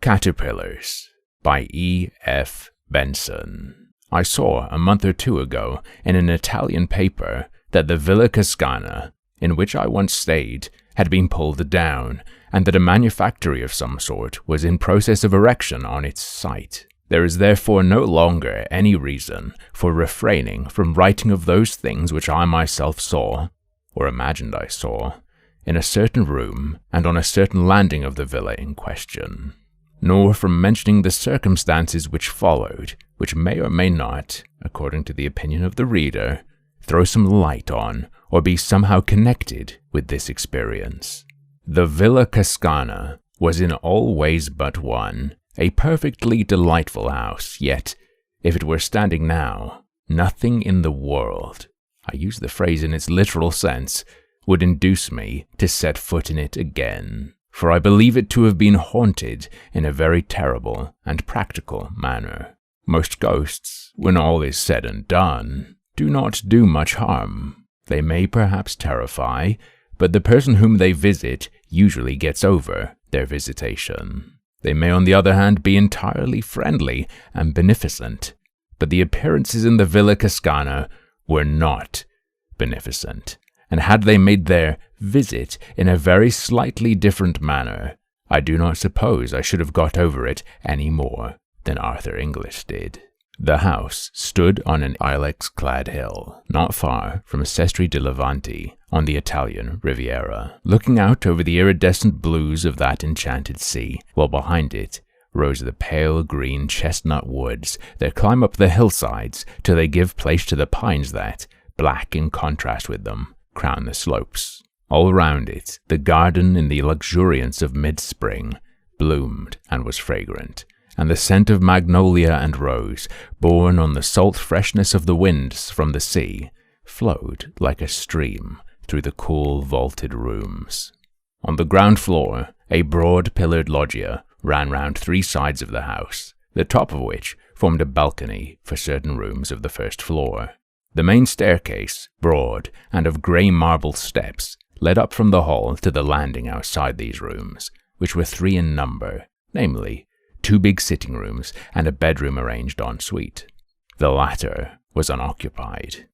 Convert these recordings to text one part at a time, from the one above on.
Caterpillars by E. F. Benson. I saw a month or two ago in an Italian paper that the Villa Cascana, in which I once stayed, had been pulled down, and that a manufactory of some sort was in process of erection on its site. There is therefore no longer any reason for refraining from writing of those things which I myself saw, or imagined I saw, in a certain room and on a certain landing of the villa in question, nor from mentioning the circumstances which followed, which may or may not, according to the opinion of the reader, throw some light on or be somehow connected with this experience. The Villa Cascana was in all ways but one a perfectly delightful house, yet, if it were standing now, nothing in the world, I use the phrase in its literal sense, would induce me to set foot in it again, for I believe it to have been haunted in a very terrible and practical manner. Most ghosts, when all is said and done, do not do much harm. They may perhaps terrify, but the person whom they visit usually gets over their visitation. They may, on the other hand, be entirely friendly and beneficent, but the appearances in the Villa Cascana were not beneficent, and had they made their visit in a very slightly different manner, I do not suppose I should have got over it any more than Arthur English did. The house stood on an ilex-clad hill, not far from Sestri di Levante on the Italian Riviera, looking out over the iridescent blues of that enchanted sea, while behind it rose the pale green chestnut woods that climb up the hillsides till they give place to the pines that, black in contrast with them, crown the slopes. All round it, the garden in the luxuriance of mid-spring bloomed and was fragrant, and the scent of magnolia and rose, borne on the salt freshness of the winds from the sea, flowed like a stream through the cool vaulted rooms. On the ground floor, a broad pillared loggia ran round three sides of the house, the top of which formed a balcony for certain rooms of the first floor. The main staircase, broad and of grey marble steps, led up from the hall to the landing outside these rooms, which were three in number, namely, two big sitting rooms and a bedroom arranged en suite. The latter was unoccupied.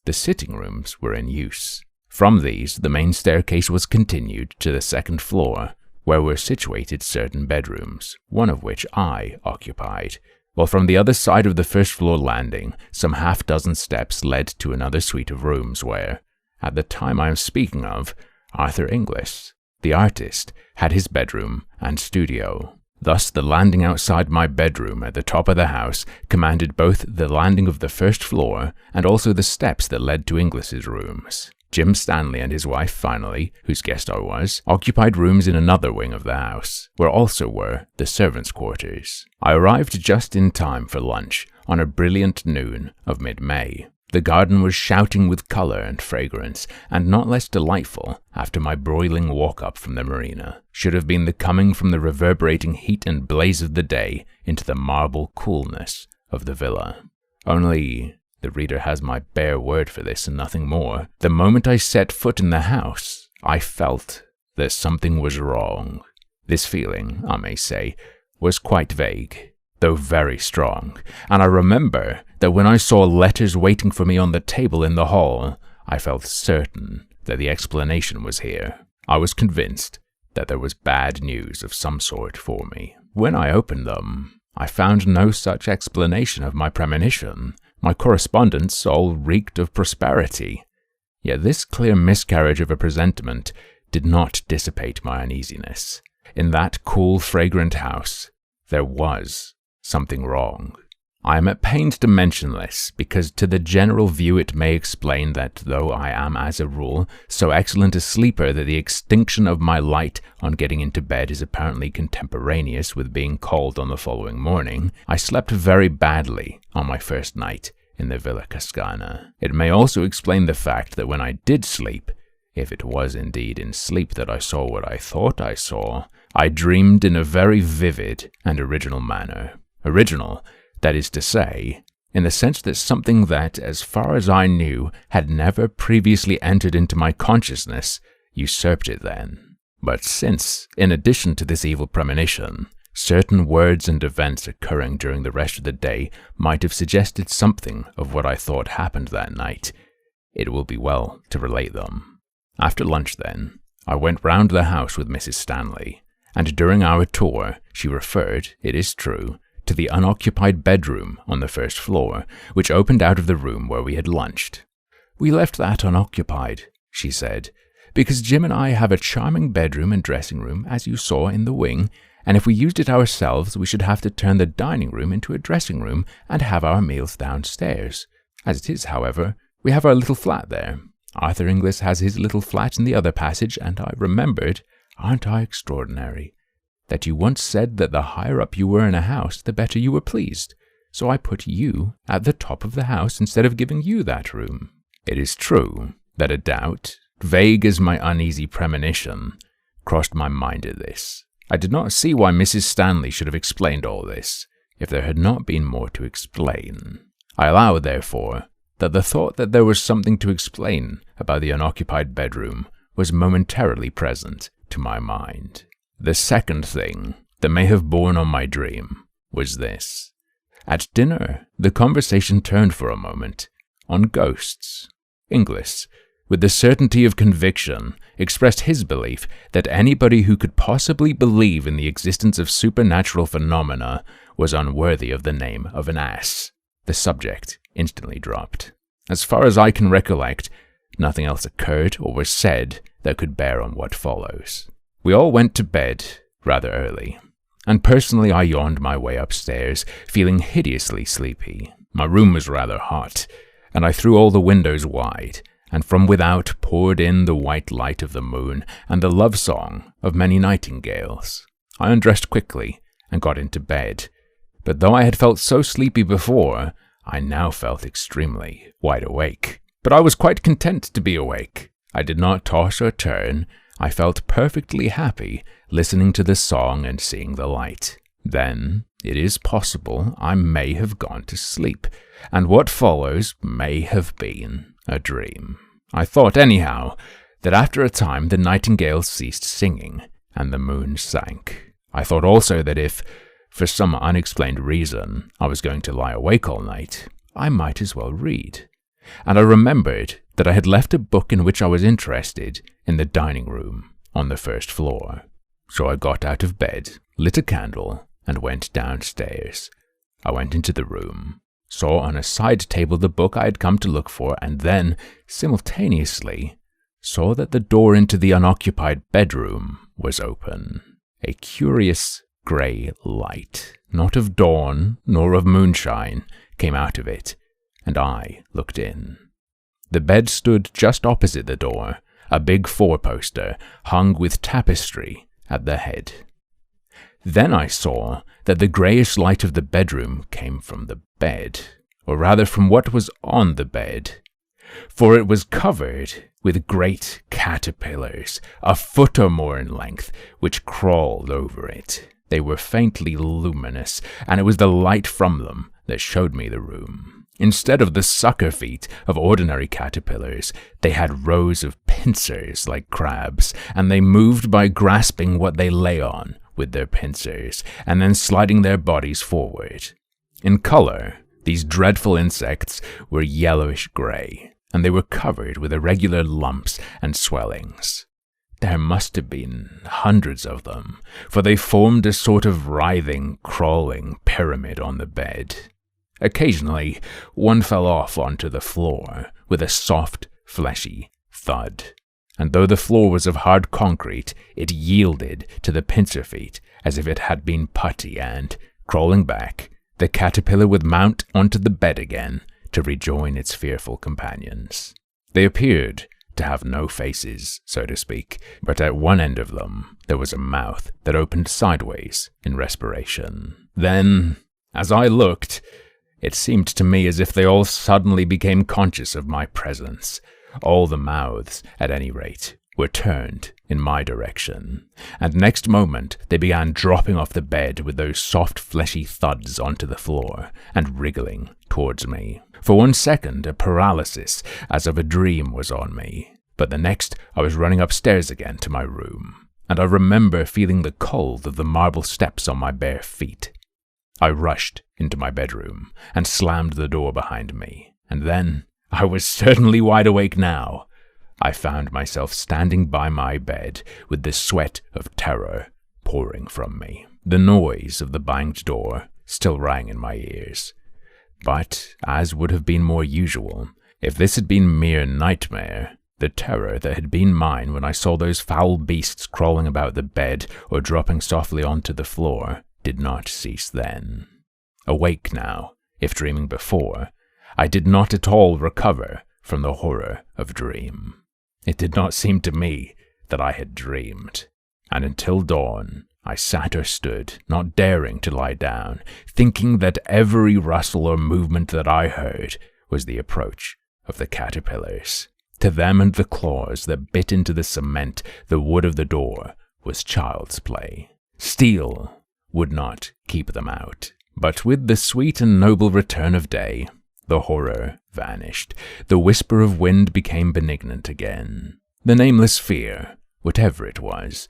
The sitting rooms were in use. From these, the main staircase was continued to the second floor, where were situated certain bedrooms, one of which I occupied, while from the other side of the first floor landing, some half-dozen steps led to another suite of rooms where, at the time I am speaking of, Arthur English, the artist, had his bedroom and studio. Thus, the landing outside my bedroom at the top of the house commanded both the landing of the first floor and also the steps that led to English's rooms. Jim Stanley and his wife, finally, whose guest I was, occupied rooms in another wing of the house, where also were the servants' quarters. I arrived just in time for lunch on a brilliant noon of mid-May. The garden was shouting with colour and fragrance, and not less delightful after my broiling walk up from the marina should have been the coming from the reverberating heat and blaze of the day into the marble coolness of the villa. Only, the reader has my bare word for this and nothing more, the moment I set foot in the house, I felt that something was wrong. This feeling, I may say, was quite vague, though very strong, and I remember that when I saw letters waiting for me on the table in the hall, I felt certain that the explanation was here. I was convinced that there was bad news of some sort for me. When I opened them, I found no such explanation of my premonition. My correspondence all reeked of prosperity. Yet this clear miscarriage of a presentiment did not dissipate my uneasiness. In that cool, fragrant house, there was something wrong. I am at pains to mention this, because to the general view it may explain that though I am as a rule so excellent a sleeper that the extinction of my light on getting into bed is apparently contemporaneous with being called on the following morning, I slept very badly on my first night in the Villa Cascana. It may also explain the fact that when I did sleep, if it was indeed in sleep that I saw what I thought I saw, I dreamed in a very vivid and original manner. Original, that is to say, in the sense that something that, as far as I knew, had never previously entered into my consciousness, usurped it then. But since, in addition to this evil premonition, Certain words and events occurring during the rest of the day might have suggested something of what I thought happened that night. It will be well to relate them. After lunch then, I went round the house with Mrs. Stanley, and during our tour she referred, it is true, to the unoccupied bedroom on the first floor, which opened out of the room where we had lunched. "We left that unoccupied," she said, "because Jim and I have a charming bedroom and dressing room, as you saw in the wing, and if we used it ourselves, we should have to turn the dining room into a dressing room and have our meals downstairs. As it is, however, we have our little flat there. Arthur Inglis has his little flat in the other passage, and I remembered, aren't I extraordinary, that you once said that the higher up you were in a house, the better you were pleased. So I put you at the top of the house instead of giving you that room." It is true that a doubt, vague as my uneasy premonition, crossed my mind at this. I did not see why Mrs. Stanley should have explained all this, if there had not been more to explain. I allow, therefore, that the thought that there was something to explain about the unoccupied bedroom was momentarily present to my mind. The second thing that may have borne on my dream was this. At dinner, the conversation turned for a moment on ghosts. Inglis, with the certainty of conviction, expressed his belief that anybody who could possibly believe in the existence of supernatural phenomena was unworthy of the name of an ass. The subject instantly dropped. As far as I can recollect, nothing else occurred or was said that could bear on what follows. We all went to bed rather early, and personally I yawned my way upstairs, feeling hideously sleepy. My room was rather hot, and I threw all the windows wide, and from without poured in the white light of the moon and the love song of many nightingales. I undressed quickly and got into bed, but though I had felt so sleepy before, I now felt extremely wide awake. But I was quite content to be awake. I did not toss or turn. I felt perfectly happy listening to the song and seeing the light. Then, it is possible I may have gone to sleep, and what follows may have been a dream. I thought, anyhow, that after a time the nightingales ceased singing, and the moon sank. I thought also that if, for some unexplained reason, I was going to lie awake all night, I might as well read. And I remembered that I had left a book in which I was interested in the dining room on the first floor. So I got out of bed, lit a candle, and went downstairs. I went into the room, saw on a side table the book I had come to look for, and then, simultaneously, saw that the door into the unoccupied bedroom was open. A curious grey light, not of dawn nor of moonshine, came out of it, and I looked in. The bed stood just opposite the door, a big four-poster hung with tapestry at the head. Then I saw that the greyish light of the bedroom came from the bed, or rather from what was on the bed, for it was covered with great caterpillars, a foot or more in length, which crawled over it. They were faintly luminous, and it was the light from them that showed me the room. Instead of the sucker feet of ordinary caterpillars, they had rows of pincers like crabs, and they moved by grasping what they lay on with their pincers, and then sliding their bodies forward. In color, these dreadful insects were yellowish-grey, and they were covered with irregular lumps and swellings. There must have been hundreds of them, for they formed a sort of writhing, crawling pyramid on the bed. Occasionally, one fell off onto the floor with a soft, fleshy thud, and though the floor was of hard concrete, it yielded to the pincer feet as if it had been putty, and, crawling back, the caterpillar would mount onto the bed again to rejoin its fearful companions. They appeared to have no faces, so to speak, but at one end of them there was a mouth that opened sideways in respiration. Then, as I looked, it seemed to me as if they all suddenly became conscious of my presence. All the mouths, at any rate, were turned in my direction, and next moment they began dropping off the bed with those soft fleshy thuds onto the floor, and wriggling towards me. For 1 second a paralysis, as of a dream, was on me, but the next I was running upstairs again to my room. and I remember feeling the cold of the marble steps on my bare feet. I rushed into my bedroom and slammed the door behind me, and then, I was certainly wide awake now, I found myself standing by my bed with the sweat of terror pouring from me. The noise of the banged door still rang in my ears, but, as would have been more usual, if this had been mere nightmare, the terror that had been mine when I saw those foul beasts crawling about the bed or dropping softly onto the floor did not cease then. Awake now, if dreaming before, I did not at all recover from the horror of dream. It did not seem to me that I had dreamed, and until dawn I sat or stood, not daring to lie down, thinking that every rustle or movement that I heard was the approach of the caterpillars. To them and the claws that bit into the cement, the wood of the door, was child's play. Steel would not keep them out. But with the sweet and noble return of day, the horror vanished. The whisper of wind became benignant again. The nameless fear, whatever it was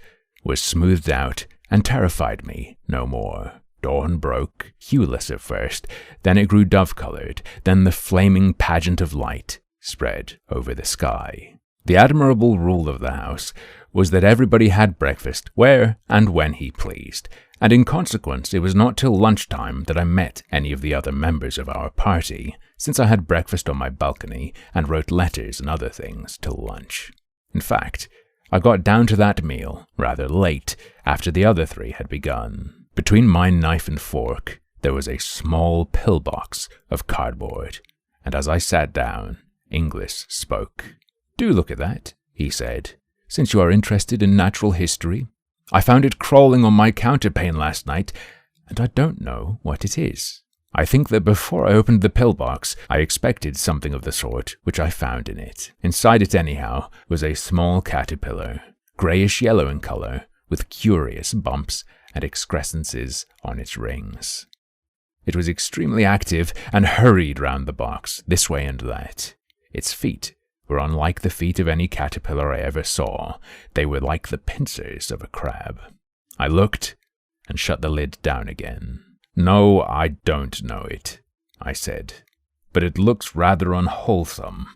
smoothed out and terrified me no more. Dawn broke, hueless at first, then it grew dove-colored, then the flaming pageant of light spread over the sky. The admirable rule of the house was that everybody had breakfast where and when he pleased, and in consequence it was not till lunchtime that I met any of the other members of our party, since I had breakfast on my balcony and wrote letters and other things till lunch. In fact, I got down to that meal rather late after the other three had begun. Between my knife and fork there was a small pillbox of cardboard, and as I sat down, Inglis spoke. "Do look at that," he said, "since you are interested in natural history. I found it crawling on my counterpane last night, and I don't know what it is. I think that before I opened the pillbox, I expected something of the sort, which I found in it. Inside it, anyhow, was a small caterpillar, greyish-yellow in colour, with curious bumps and excrescences on its rings. It was extremely active and hurried round the box, this way and that. Its feet were unlike the feet of any caterpillar I ever saw. They were like the pincers of a crab. I looked and shut the lid down again. "No, I don't know it," I said, "but it looks rather unwholesome.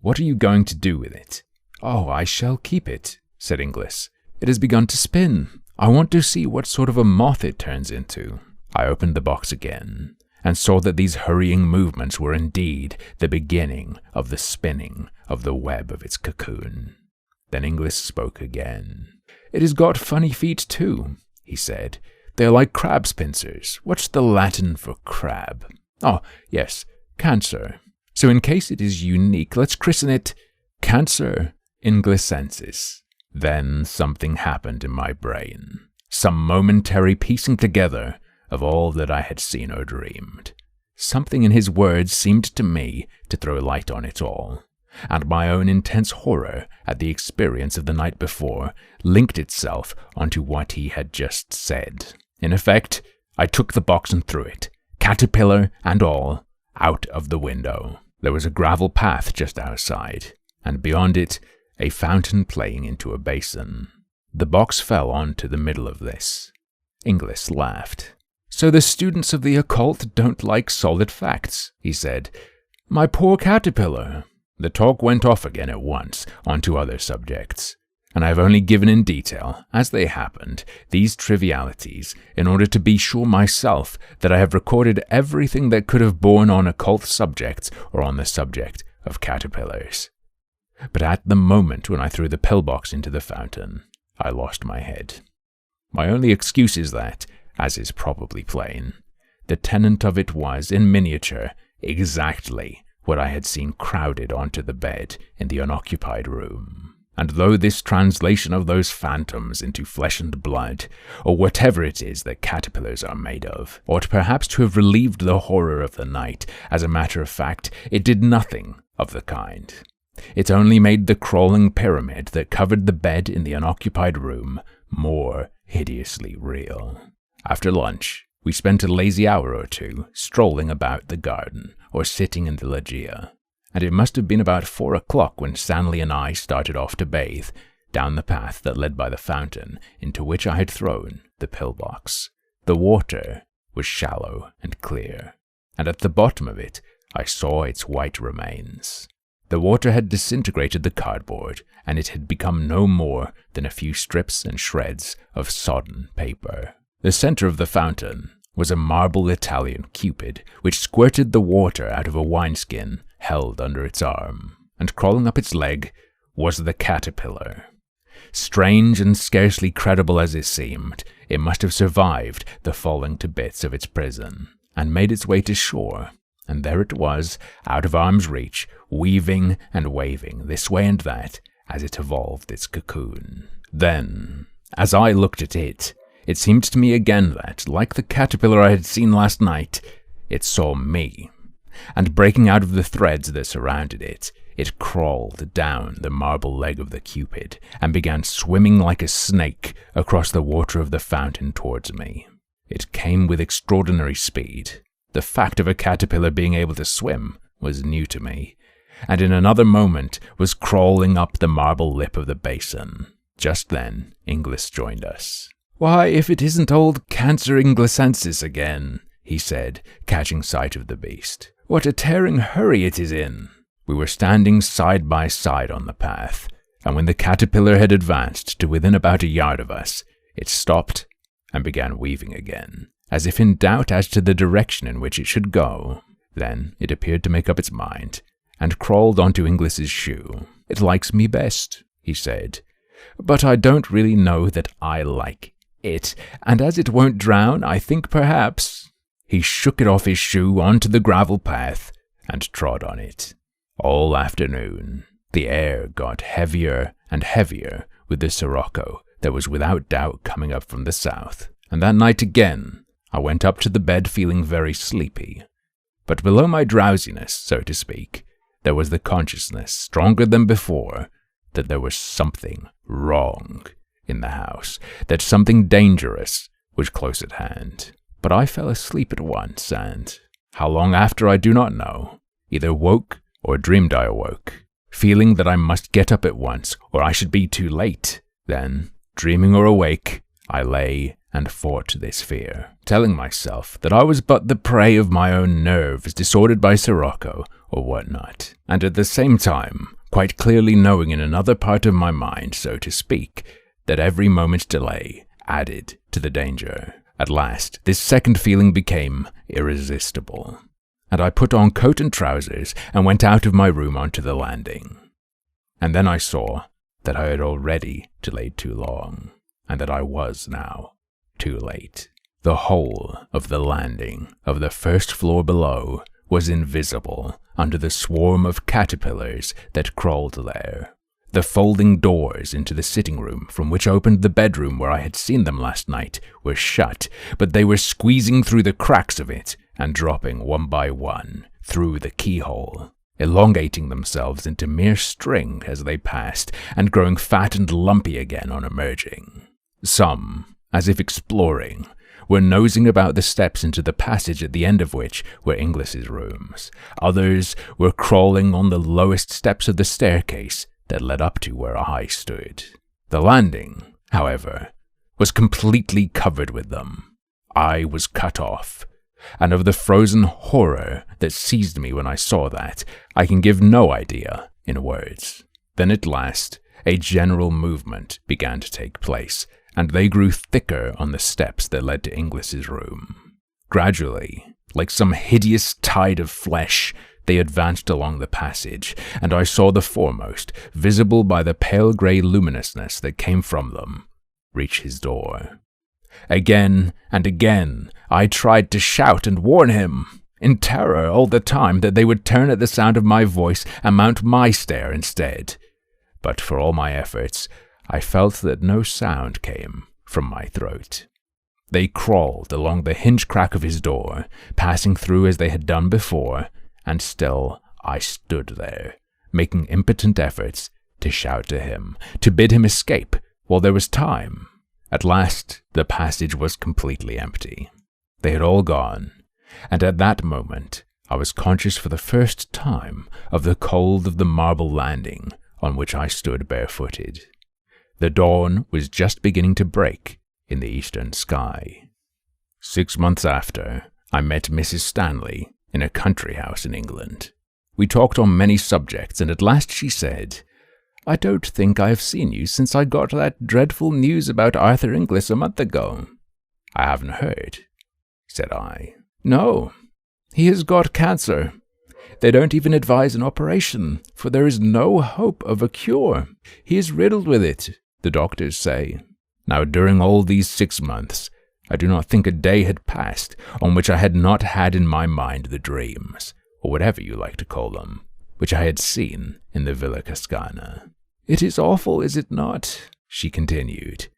What are you going to do with it?" "Oh, I shall keep it," said Inglis. "It has begun to spin. I want to see what sort of a moth it turns into." I opened the box again, and saw that these hurrying movements were indeed the beginning of the spinning of the web of its cocoon. Then Inglis spoke again. "It has got funny feet too," he said. "They are like crab's pincers. What's the Latin for crab? Oh, yes, Cancer. So in case it is unique, let's christen it Cancer Inglisensis." Then something happened in my brain, some momentary piecing together of all that I had seen or dreamed. Something in his words seemed to me to throw light on it all, and my own intense horror at the experience of the night before linked itself onto what he had just said. In effect, I took the box and threw it, caterpillar and all, out of the window. There was a gravel path just outside, and beyond it, a fountain playing into a basin. The box fell onto the middle of this. Inglis laughed. "So the students of the occult don't like solid facts," he said. "My poor caterpillar." The talk went off again at once onto other subjects, and I have only given in detail, as they happened, these trivialities in order to be sure myself that I have recorded everything that could have borne on occult subjects or on the subject of caterpillars. But at the moment when I threw the pillbox into the fountain, I lost my head. My only excuse is that, as is probably plain, the tenant of it was, in miniature, exactly what I had seen crowded onto the bed in the unoccupied room. And though this translation of those phantoms into flesh and blood, or whatever it is that caterpillars are made of, ought perhaps to have relieved the horror of the night, as a matter of fact, it did nothing of the kind. It only made the crawling pyramid that covered the bed in the unoccupied room more hideously real. After lunch, we spent a lazy hour or two strolling about the garden or sitting in the loggia, and it must have been about 4 o'clock when Stanley and I started off to bathe, down the path that led by the fountain into which I had thrown the pillbox. The water was shallow and clear, and at the bottom of it I saw its white remains. The water had disintegrated the cardboard, and it had become no more than a few strips and shreds of sodden paper. The center of the fountain was a marble Italian Cupid, which squirted the water out of a wineskin held under its arm, and crawling up its leg was the caterpillar. Strange and scarcely credible as it seemed, it must have survived the falling to bits of its prison, and made its way to shore, and there it was, out of arm's reach, weaving and waving this way and that as it evolved its cocoon. Then, as I looked at it, it seemed to me again that, like the caterpillar I had seen last night, it saw me, and breaking out of the threads that surrounded it, it crawled down the marble leg of the Cupid and began swimming like a snake across the water of the fountain towards me. It came with extraordinary speed. The fact of a caterpillar being able to swim was new to me, and in another moment was crawling up the marble lip of the basin. Just then, Inglis joined us. "Why, if it isn't old Cancer Inglisensis again," he said, catching sight of the beast. "What a tearing hurry it is in!" We were standing side by side on the path, and when the caterpillar had advanced to within about a yard of us, it stopped and began weaving again, as if in doubt as to the direction in which it should go. Then it appeared to make up its mind, and crawled onto Inglis's shoe. "It likes me best," he said, "but I don't really know that I like it, and as it won't drown, I think perhaps—" He shook it off his shoe onto the gravel path and trod on it. All afternoon, the air got heavier and heavier with the sirocco that was without doubt coming up from the south, and that night again I went up to the bed feeling very sleepy. But below my drowsiness, so to speak, there was the consciousness, stronger than before, that there was something wrong in the house, that something dangerous was close at hand. But I fell asleep at once, and, how long after I do not know, either woke or dreamed I awoke, feeling that I must get up at once, or I should be too late. Then, dreaming or awake, I lay and fought this fear, telling myself that I was but the prey of my own nerves, disordered by sirocco or whatnot, and at the same time, quite clearly knowing in another part of my mind, so to speak, that every moment's delay added to the danger. At last, this second feeling became irresistible, and I put on coat and trousers and went out of my room onto the landing. And then I saw that I had already delayed too long, and that I was now too late. The whole of the landing of the first floor below was invisible under the swarm of caterpillars that crawled there. The folding doors into the sitting room from which opened the bedroom where I had seen them last night were shut, but they were squeezing through the cracks of it and dropping one by one through the keyhole, elongating themselves into mere string as they passed, and growing fat and lumpy again on emerging. Some, as if exploring, were nosing about the steps into the passage at the end of which were Inglis's rooms. Others were crawling on the lowest steps of the staircase that led up to where I stood. The landing, however, was completely covered with them. I was cut off, and of the frozen horror that seized me when I saw that, I can give no idea in words. Then at last, a general movement began to take place, and they grew thicker on the steps that led to Inglis's room. Gradually, like some hideous tide of flesh, they advanced along the passage, and I saw the foremost, visible by the pale grey luminousness that came from them, reach his door. Again and again, I tried to shout and warn him, in terror all the time that they would turn at the sound of my voice and mount my stair instead. But for all my efforts, I felt that no sound came from my throat. They crawled along the hinge crack of his door, passing through as they had done before, and still I stood there, making impotent efforts to shout to him, to bid him escape while there was time. At last, the passage was completely empty. They had all gone, and at that moment, I was conscious for the first time of the cold of the marble landing on which I stood barefooted. The dawn was just beginning to break in the eastern sky. 6 months after, I met Mrs. Stanley in a country house in England. We talked on many subjects, and at last she said, "I don't think I have seen you since I got that dreadful news about Arthur Inglis a month ago." "I haven't heard," said I. "No, he has got cancer. They don't even advise an operation, for there is no hope of a cure. He is riddled with it, the doctors say." Now, during all these 6 months, I do not think a day had passed on which I had not had in my mind the dreams, or whatever you like to call them, which I had seen in the Villa Cascana. "It is awful, is it not?" she continued,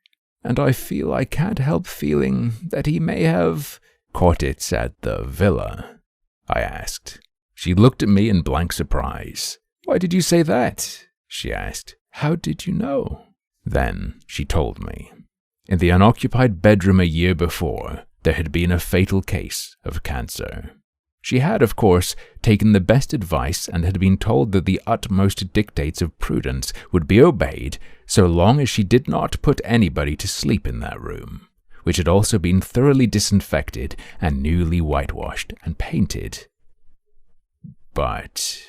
"and I feel I can't help feeling that he may have caught it at the villa," I asked. She looked at me in blank surprise. "Why did you say that?" she asked. "How did you know?" Then she told me. In the unoccupied bedroom a year before, there had been a fatal case of cancer. She had, of course, taken the best advice and had been told that the utmost dictates of prudence would be obeyed so long as she did not put anybody to sleep in that room, which had also been thoroughly disinfected and newly whitewashed and painted. But